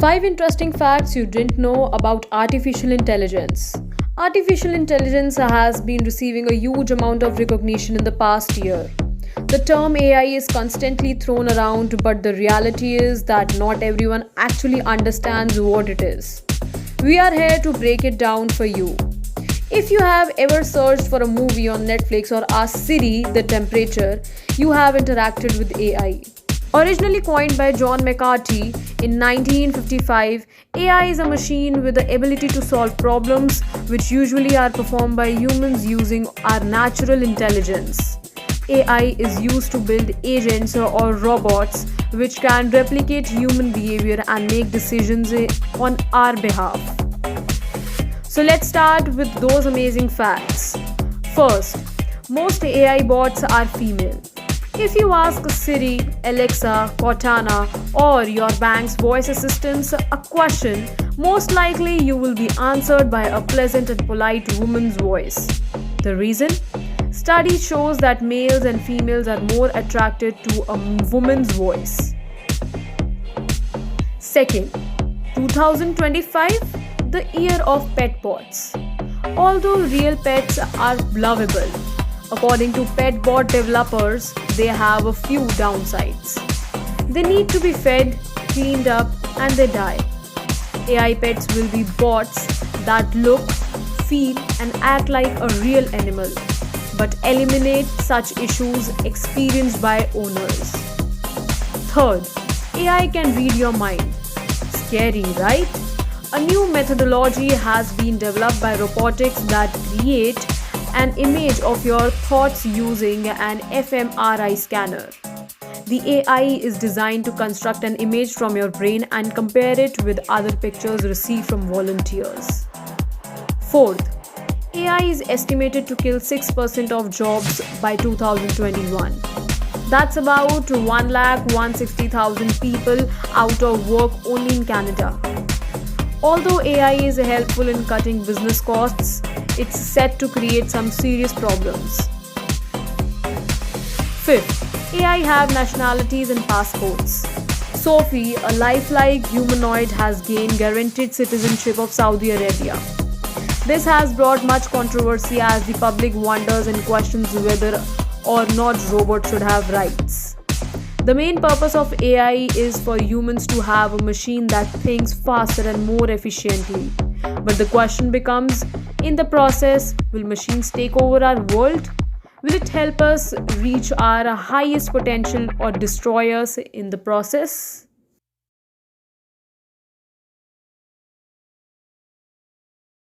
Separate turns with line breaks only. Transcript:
5 interesting facts you didn't know about artificial intelligence. Artificial intelligence has been receiving a huge amount of recognition in the past year. The term AI is constantly thrown around, but the reality is that not everyone actually understands what it is. We are here to break it down for you. If you have ever searched for a movie on Netflix or asked Siri the temperature, you have interacted with AI. Originally coined by John McCarthy in 1955, AI is a machine with the ability to solve problems which usually are performed by humans using our natural intelligence. AI is used to build agents or robots which can replicate human behavior and make decisions on our behalf. So let's start with those amazing facts. First, most AI bots are female. If you ask Siri, Alexa, Cortana, or your bank's voice assistants a question, most likely you will be answered by a pleasant and polite woman's voice. The reason? Study shows that males and females are more attracted to a woman's voice. Second, 2025, the year of pet bots. Although real pets are lovable, according to pet bot developers, they have a few downsides. They need to be fed, cleaned up, and they die. AI pets will be bots that look, feel, and act like a real animal, but eliminate such issues experienced by owners. Third, AI can read your mind. Scary, right? A new methodology has been developed by robotics that create an image of your thoughts using an fMRI scanner. The AI is designed to construct an image from your brain and compare it with other pictures received from volunteers. Fourth, AI is estimated to kill 6% of jobs by 2021. That's about 1,160,000 people out of work only in Canada. Although AI is helpful in cutting business costs, it's set to create some serious problems. Fifth, AI have nationalities and passports. Sophie, a lifelike humanoid, has gained guaranteed citizenship of Saudi Arabia. This has brought much controversy as the public wonders and questions whether or not robots should have rights. The main purpose of AI is for humans to have a machine that thinks faster and more efficiently. But the question becomes, in the process, will machines take over our world? Will it help us reach our highest potential or destroy us in the process?